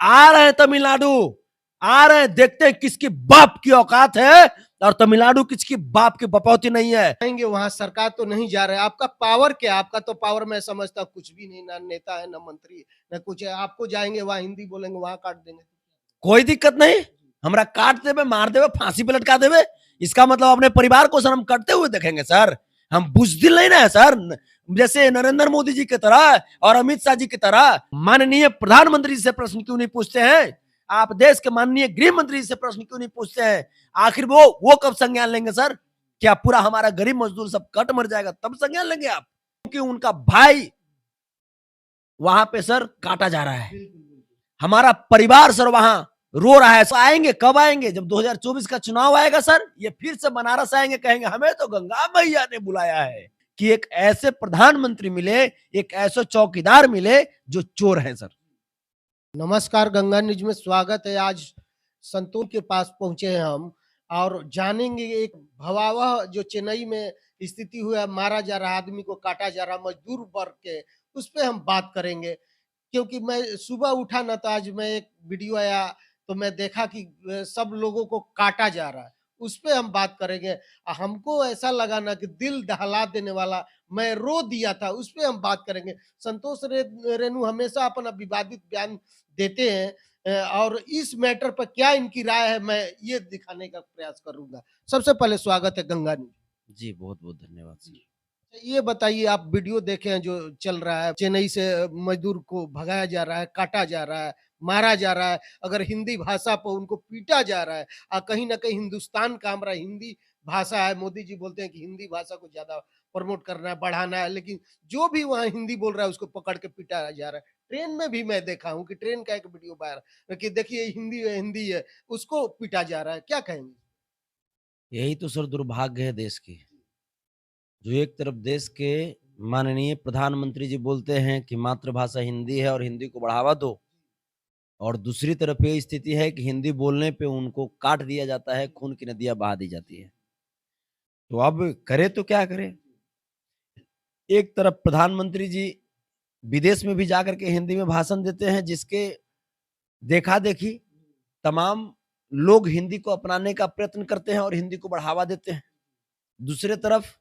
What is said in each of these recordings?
आ रहे हैं तमिलनाडु, आ रहे हैं, देखते हैं किसकी बाप की औकात है और तमिलनाडु किसकी बाप की बपौती नहीं है। जाएंगे वहां सरकार तो नहीं जा रहे, आपका पावर क्या? आपका तो पावर मैं समझता हूं कुछ भी नहीं, ना नेता है ना मंत्री ना कुछ है। आपको जाएंगे वहां हिंदी बोलेंगे वहां काट देंगे। कोई दिक्कत नहीं, हमरा काट देवे, मार देवे, फांसी पे लटका देवे, इसका मतलब अपने परिवार को सर हम करते हुए देखेंगे सर। हम बुजदिल नहीं ना है सर, जैसे नरेंद्र मोदी जी की तरह और अमित शाह जी की तरह। माननीय प्रधानमंत्री से प्रश्न क्यों नहीं पूछते हैं? आप देश के माननीय गृह मंत्री से प्रश्न क्यों नहीं पूछते हैं? आखिर वो कब संज्ञान लेंगे सर? क्या पूरा हमारा गरीब मजदूर सब कट मर जाएगा तब संज्ञान लेंगे आप? क्योंकि उनका भाई वहां पे सर काटा जा रहा है, हमारा परिवार सर वहां रो रहा है। आएंगे कब आएंगे? जब 2024 का चुनाव आएगा सर, ये फिर से बनारस आएंगे, कहेंगे हमें तो गंगा मैया ने बुलाया है। कि एक ऐसे प्रधानमंत्री मिले, एक ऐसे चौकीदार मिले जो चोर हैं सर। नमस्कार, गंगा न्यूज में स्वागत है। आज संतूर के पास पहुंचे हैं हम और जानेंगे एक भयावह जो चेन्नई में स्थिति हुआ है, मारा जा रहा आदमी को, काटा जा रहा मजदूर वर्ग के, उस पर हम बात करेंगे। क्योंकि मैं सुबह उठा ना तो आज मैं एक वीडियो आया तो मैं देखा कि सब लोगों को काटा जा रहा है, उस पे हम बात करेंगे। हमको ऐसा लगा ना कि दिल दहला देने वाला, मैं रो दिया था, उस पे हम बात करेंगे। रेणु हमेशा अपना विवादित बयान देते हैं और इस मैटर पर क्या इनकी राय है मैं ये दिखाने का प्रयास करूंगा। सबसे पहले स्वागत है गंगा न्यूज। जी बहुत बहुत धन्यवाद सर। ये बताइए, आप वीडियो देखे हैं जो चल रहा है, चेन्नई से मजदूर को भगाया जा रहा है, काटा जा रहा है, मारा जा रहा है, अगर हिंदी भाषा पर उनको पीटा जा रहा है। कहीं ना कहीं हिंदुस्तान का हमारा हिंदी भाषा है, मोदी जी बोलते हैं कि हिंदी भाषा को ज्यादा प्रमोट करना है, बढ़ाना है, लेकिन जो भी वहाँ हिंदी बोल रहा है उसको पकड़ के पीटा जा रहा है। ट्रेन में भी मैं देखा हूँ कि ट्रेन का एक वीडियो वायरल कि देखिए हिंदी है, उसको पीटा जा रहा है। क्या कहेंगे? यही तो सर दुर्भाग्य है देश की। जो एक तरफ देश के माननीय प्रधानमंत्री जी बोलते हैं कि मातृभाषा हिंदी है और हिंदी को बढ़ावा दो, और दूसरी तरफ ये स्थिति है कि हिंदी बोलने पे उनको काट दिया जाता है, खून की नदियां बहा दी जाती है। तो अब करे तो क्या करे? एक तरफ प्रधानमंत्री जी विदेश में भी जाकर के हिंदी में भाषण देते हैं, जिसके देखा देखी तमाम लोग हिंदी को अपनाने का प्रयत्न करते हैं और हिंदी को बढ़ावा देते हैं। दूसरे तरफ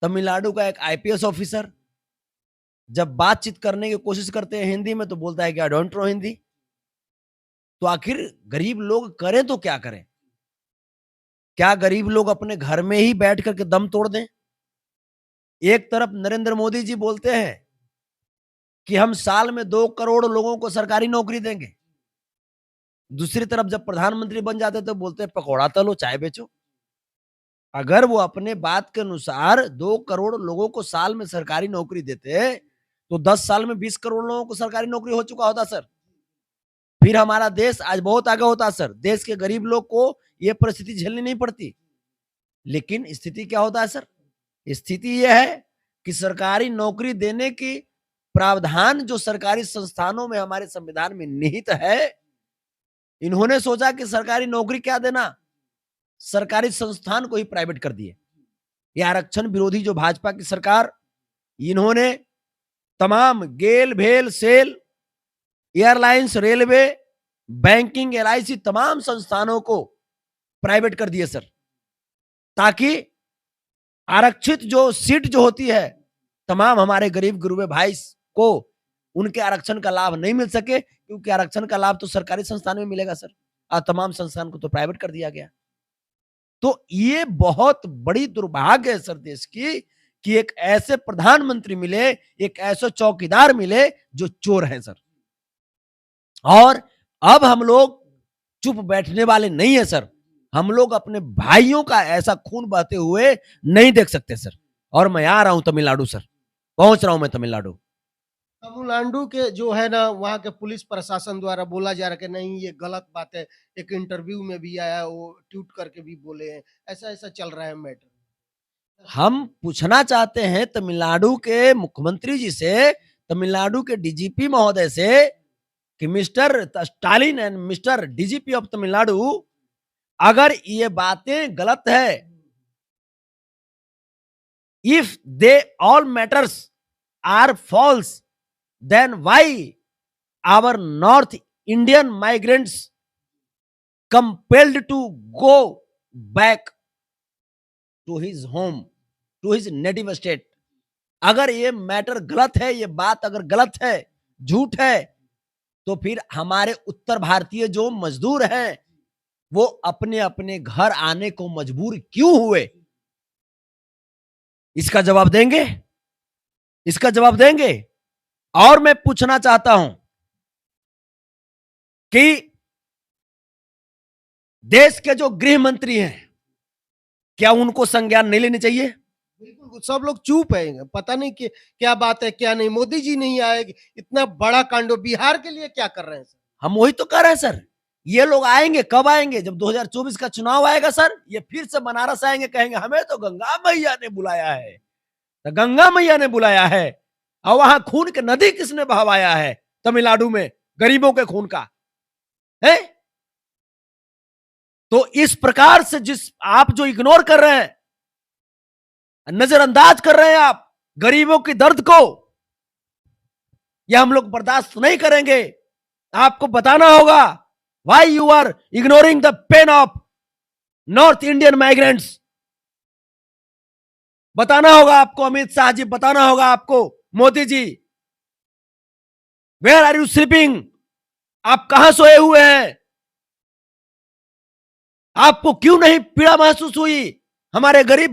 तमिलनाडु का एक आईपीएस ऑफिसर जब बातचीत करने की कोशिश करते हैं हिंदी में तो बोलता है कि आई डोंट नो हिंदी। तो आखिर गरीब लोग करें तो क्या करें? क्या गरीब लोग अपने घर में ही बैठ करके दम तोड़ दें? एक तरफ नरेंद्र मोदी जी बोलते हैं कि हम साल में 2 करोड़ लोगों को सरकारी नौकरी देंगे, दूसरी तरफ जब प्रधानमंत्री बन जाते तो बोलते हैं पकौड़ा तलो चाय बेचो। अगर वो अपने बात के अनुसार 2 करोड़ लोगों को साल में सरकारी नौकरी देते तो 10 साल में 20 करोड़ लोगों को सरकारी नौकरी हो चुका होता सर। फिर हमारा देश आज बहुत आगे होता सर, देश के गरीब लोग को ये परिस्थिति झेलनी नहीं पड़ती। लेकिन स्थिति क्या होता है सर? स्थिति यह है कि सरकारी नौकरी देने की प्रावधान जो सरकारी संस्थानों में हमारे संविधान में निहित है, इन्होंने सोचा कि सरकारी नौकरी क्या देना, सरकारी संस्थान को ही प्राइवेट कर दिए। ये आरक्षण विरोधी जो भाजपा की सरकार, इन्होंने तमाम गेल भेल SAIL, airlines, railway, banking, LIC तमाम संस्थानों को प्राइवेट कर दिए सर, ताकि आरक्षित जो सीट जो होती है तमाम हमारे गरीब गुरुबे भाई को उनके आरक्षण का लाभ नहीं मिल सके, क्योंकि आरक्षण का लाभ तो सरकारी संस्थान में मिलेगा सर, और तमाम संस्थान को तो प्राइवेट कर दिया गया। तो ये बहुत बड़ी दुर्भाग्य है सर देश की कि एक ऐसे प्रधानमंत्री मिले, एक ऐसे चौकीदार मिले जो चोर हैं सर। और अब हम लोग चुप बैठने वाले नहीं है सर, हम लोग अपने भाइयों का ऐसा खून बहते हुए नहीं देख सकते सर। और मैं आ रहा हूं तमिलनाडु सर, पहुंच रहा हूं मैं तमिलनाडु। तमिलनाडु के जो है ना, वहाँ के पुलिस प्रशासन द्वारा बोला जा रहा है कि नहीं ये गलत बात है। एक इंटरव्यू में भी आया, वो ट्वीट करके भी बोले हैं, ऐसा ऐसा चल रहा है मैटर। हम पूछना चाहते हैं तमिलनाडु के मुख्यमंत्री जी से, तमिलनाडु के डीजीपी महोदय से कि mister Stalin and mister DGP of Tamil Nadu, अगर ये बातें गलत है, if they all matters are false, then why our north Indian migrants compelled to go back to his home, to his native state. अगर ये मैटर गलत है, ये बात अगर गलत है, झूठ है, तो फिर हमारे उत्तर भारतीय जो मजदूर हैं, वो अपने अपने घर आने को मजबूर क्यों हुए? इसका जवाब देंगे? इसका जवाब देंगे? और मैं पूछना चाहता हूं कि देश के जो गृह मंत्री हैं, क्या उनको संज्ञान नहीं लेनी चाहिए? बिल्कुल, सब लोग चुप है, पता नहीं कि क्या बात है क्या नहीं। मोदी जी नहीं आए, इतना बड़ा कांड बिहार के लिए क्या कर रहे हैं सर? हम वही तो कह रहे हैं सर, ये लोग आएंगे, कब आएंगे? जब 2024 का चुनाव आएगा सर, ये फिर से बनारस आएंगे, कहेंगे हमें तो गंगा मैया ने बुलाया है। तो गंगा मैया ने बुलाया है, और वहां खून के नदी किसने बहवाया है? तमिलनाडु में गरीबों के खून का है। तो इस प्रकार से जिस आप जो इग्नोर कर रहे हैं, नजरअंदाज कर रहे हैं आप गरीबों की दर्द को, यह हम लोग बर्दाश्त नहीं करेंगे। आपको बताना होगा why you are ignoring the pain of north Indian migrants. बताना होगा आपको अमित शाह जी, बताना होगा आपको Modi ji, where are you sleeping? आप कहां सोए हुए हैं? आपको क्यों नहीं पीड़ा महसूस हुई हमारे गरीब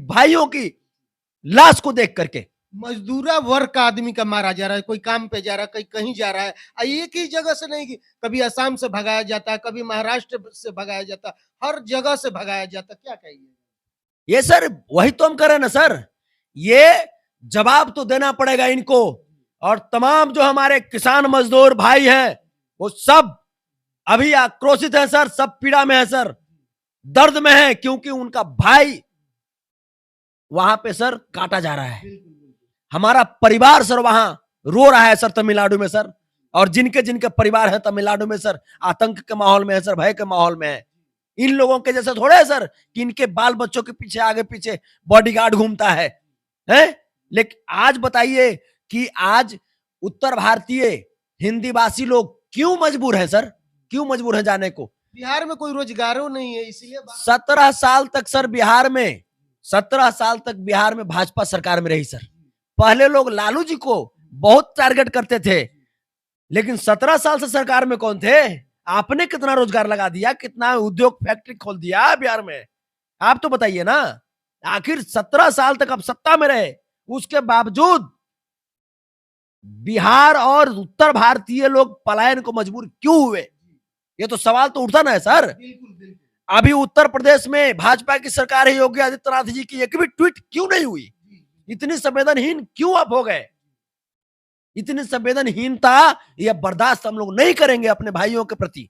भाइयों की लाश को देख करके? मजदूरा वर्ग का आदमी का मारा जा रहा है, कोई काम पे जा रहा है, कहीं जा रहा है, एक ही जगह से नहीं, कभी असम से भगाया जाता है, कभी महाराष्ट्र से भगाया जाता है, हर जगह से भगाया जाता है। क्या कहिए? ये सर वही तो हम कर रहे हैं ना सर, ये जवाब तो देना पड़ेगा इनको। और तमाम जो हमारे किसान मजदूर भाई हैं, वो सब अभी आक्रोशित है सर, सब पीड़ा में है सर, दर्द में है, क्योंकि उनका भाई वहां पे सर काटा जा रहा है। हमारा परिवार सर वहां रो रहा है सर, तमिलनाडु में सर। और जिनके जिनके परिवार है तमिलनाडु में सर, आतंक के माहौल में है सर, भय के माहौल में है। इन लोगों के जैसे थोड़े है सर कि इनके बाल बच्चों के पीछे आगे पीछे बॉडीगार्ड घूमता है, हैं? लेकिन आज बताइए कि आज उत्तर भारतीय हिंदी भाषी लोग क्यों मजबूर है सर, क्यों मजबूर है जाने को? बिहार में कोई रोजगारों नहीं है, इसलिए 17 साल तक सर बिहार में, 17 साल तक बिहार में भाजपा सरकार में रही सर। पहले लोग लालू जी को बहुत टारगेट करते थे, लेकिन 17 साल से सरकार में कौन थे? आपने कितना रोजगार लगा दिया, कितना उद्योग फैक्ट्री खोल दिया बिहार में? आप तो बताइए ना। आखिर 17 साल तक आप सत्ता में रहे, उसके बावजूद बिहार और उत्तर भारतीय लोग पलायन को मजबूर क्यों हुए? ये तो सवाल तो उठता ना है सर। अभी उत्तर प्रदेश में भाजपा की सरकार है, योगी आदित्यनाथ जी की एक भी ट्वीट क्यों नहीं हुई? इतनी संवेदनहीन क्यों आप हो गए? इतनी संवेदनहीनता यह बर्दाश्त हम लोग नहीं करेंगे अपने भाइयों के प्रति।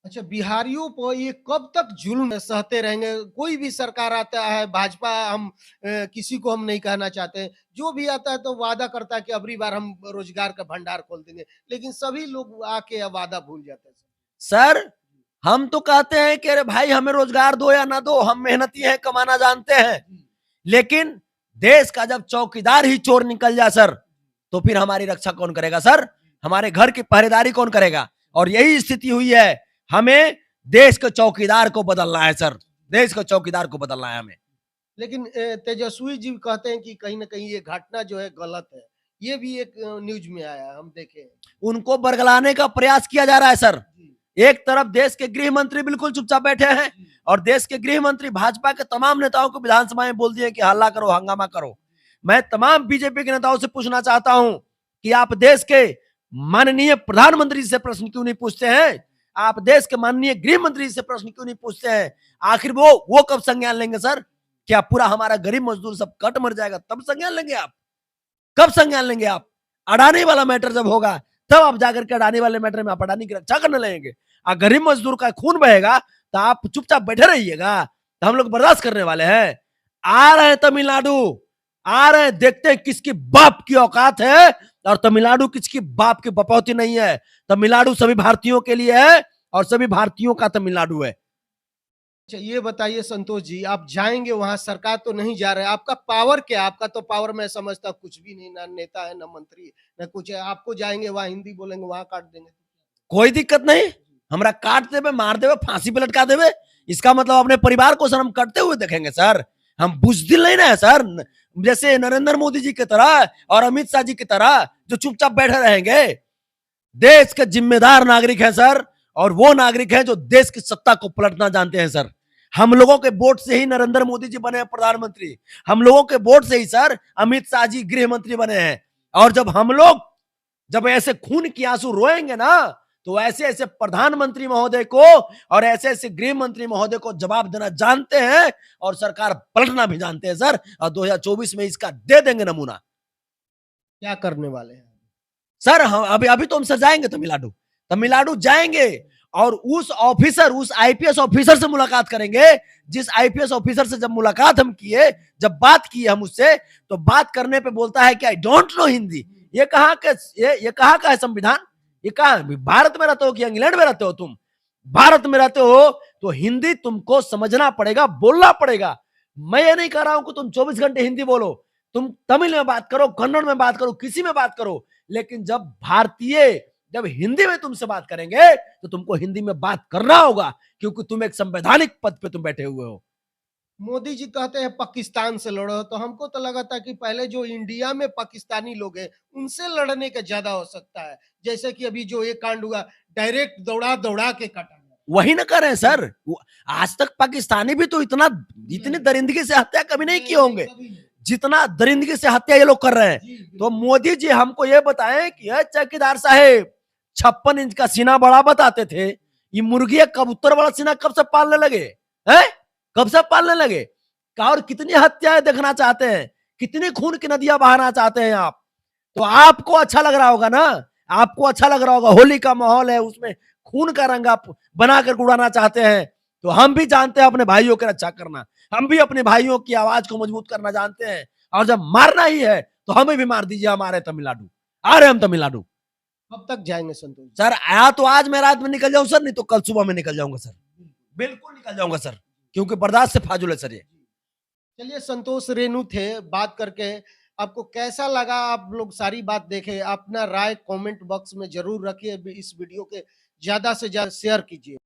अच्छा, बिहारियों पर ये कब तक जुल्म सहते रहेंगे? कोई भी सरकार आता है, भाजपा, हम किसी को हम नहीं कहना चाहते, जो भी आता है तो वादा करता है कि अबरी बार हम रोजगार का भंडार खोल देंगे, लेकिन सभी लोग आके वादा भूल जाते हैं सर। हम तो कहते हैं कि अरे भाई हमें रोजगार दो या ना दो, हम मेहनती हैं, कमाना जानते हैं, लेकिन देश का जब चौकीदार ही चोर निकल जाए सर, तो फिर हमारी रक्षा कौन करेगा सर? हमारे घर की पहरेदारी कौन करेगा? और यही स्थिति हुई है। हमें देश के चौकीदार को बदलना है सर, देश के चौकीदार को बदलना है हमें। लेकिन तेजस्वी जी कहते हैं कि कहीं ना कहीं ये घटना जो है गलत है, ये भी एक न्यूज में आया, हम देखे। उनको बरगलाने का प्रयास किया जा रहा है सर। एक तरफ देश के गृह मंत्री बिल्कुल चुपचाप बैठे हैं, और देश के गृह मंत्री भाजपा के तमाम नेताओं को विधानसभा में बोल दिए कि हल्ला करो, हंगामा करो। मैं तमाम बीजेपी के नेताओं से पूछना चाहता हूं कि आप देश के माननीय प्रधानमंत्री से प्रश्न क्यों नहीं पूछते हैं? आप देश के माननीय गृह मंत्री से प्रश्न क्यों नहीं पूछते हैं? आखिर वो कब संज्ञान लेंगे सर? क्या पूरा हमारा गरीब मजदूर सब कट मर जाएगा तब संज्ञान लेंगे आप? कब संज्ञान लेंगे आप? अडानी वाला मैटर जब होगा तब आप जाकर के अडानी वाले मैटर में आप अडानी की रक्षा करने लगेंगे। गरीब मजदूर का खून बहेगा तो आप चुपचाप बैठे रहिएगा? तो हम लोग बर्दाश्त करने वाले हैं? आ रहे हैं तमिलनाडु, आ रहे हैं, देखते हैं किसकी बाप की औकात है, और तमिलनाडु किसकी बाप की बपौती नहीं है। तमिलनाडु सभी भारतीयों के लिए है, और सभी भारतीयों का तमिलनाडु है। अच्छा ये बताइए संतोष जी, आप जाएँगे वहाँ, सरकार तो नहीं जा रहा है, आपका पावर क्या है? आपका तो पावर मैं समझता हूँ कुछ भी नहीं, ना नेता है, ना मंत्री है, ना कुछ है। आपको जाएँगे वहाँ हिंदी बोलेंगे, वहाँ काट देंगे। कोई दिक्कत नहीं, हमरा काट देवे, मार देवे, फांसी पे लटका देवे, इसका मतलब अपने परिवार को सर हम करते हुए देखेंगे सर। हम बुजदिल नहीं ना है सर, जैसे नरेंद्र मोदी जी की तरह और अमित शाह जी की तरह जो चुपचाप बैठे रहेंगे। देश के जिम्मेदार नागरिक हैं सर, और वो नागरिक हैं जो देश की सत्ता को पलटना जानते हैं सर। हम लोगों के वोट से ही नरेंद्र मोदी जी बने हैं प्रधानमंत्री, हम लोगों के वोट से ही सर अमित शाह जी गृह मंत्री बने हैं। और जब हम लोग जब ऐसे खून की आंसू रोएंगे ना, तो ऐसे ऐसे प्रधानमंत्री महोदय को और ऐसे ऐसे गृह मंत्री महोदय को जवाब देना जानते हैं, और सरकार पलटना भी जानते हैं सर। और 2024 में इसका दे देंगे नमूना। क्या करने वाले हैं? सर हम अभी अभी तो हम सर जाएंगे तमिलनाडु, तमिलनाडु जाएंगे और उस आईपीएस ऑफिसर से मुलाकात करेंगे। जिस आईपीएस ऑफिसर से जब मुलाकात हम किए, जब बात की हम उससे, तो बात करने पे बोलता है कि आई डोंट नो हिंदी। ये कहाँ का ये कहाँ का है संविधान? ये कहाँ, भारत में रहते हो कि इंग्लैंड में रहते हो? तुम भारत में रहते हो तो हिंदी तुमको समझना पड़ेगा, बोलना पड़ेगा। मैं ये नहीं कह रहा हूं कि तुम 24 घंटे हिंदी बोलो, तुम तमिल में बात करो, कन्नड़ में बात करो, किसी में बात करो, लेकिन जब हिंदी में तुमसे बात करेंगे तो तुमको हिंदी में बात करना होगा, क्योंकि तुम एक संवैधानिक पद पे तुम बैठे हुए हो। मोदी जी कहते हैं पाकिस्तान से लड़ो, तो हमको तो लगा था कि पहले जो इंडिया में पाकिस्तानी लोग हैं, उनसे लड़ने का ज़्यादा हो सकता है। जैसे कि अभी जो ये कांड हुआ, डायरेक्ट दौड़ा-दौड़ा के काटा गया। वही ना कर रहे हैं सर। आज तक पाकिस्तानी भी तो इतनी दरिंदगी से हत्या कभी नहीं किए होंगे कभी नहीं। जितना दरिंदगी से हत्या ये लोग कर रहे हैं। जी, तो बिल्कुल। मोदी जी हमको ये बताएं कि ये चौकीदार साहेब 56 इंच का सीना बड़ा बताते थे, ये मुर्गी कबूतर वाला सीना कब से पालने लगे हैं? कब से पालने लगे? और कितनी हत्याएं देखना चाहते हैं, कितनी खून की नदियां बहाना चाहते हैं आप? तो आपको अच्छा लग रहा होगा ना, आपको अच्छा लग रहा होगा, होली का माहौल है, उसमें खून का रंग आप बनाकर उड़ाना चाहते हैं। तो हम भी जानते हैं अपने भाइयों की रक्षा करना, हम भी अपने भाइयों की आवाज को मजबूत करना जानते हैं। और जब मारना ही है तो हमें भी मार दीजिए, हमारे तमिलनाडु आ रहे हम तमिलनाडु। कब तक जाएँगे संतोष जी? सर आया तो आज मैं रात में निकल जाऊं सर, नहीं तो कल सुबह में निकल जाऊंगा सर, बिल्कुल निकल जाऊंगा सर, क्योंकि बर्दाश्त से फाजुल है सर ये। चलिए संतोष रेणु थे, बात करके आपको कैसा लगा? आप लोग सारी बात देखे, अपना राय कमेंट बॉक्स में ज़रूर रखिए। इस वीडियो के ज़्यादा से ज़्यादा शेयर कीजिए।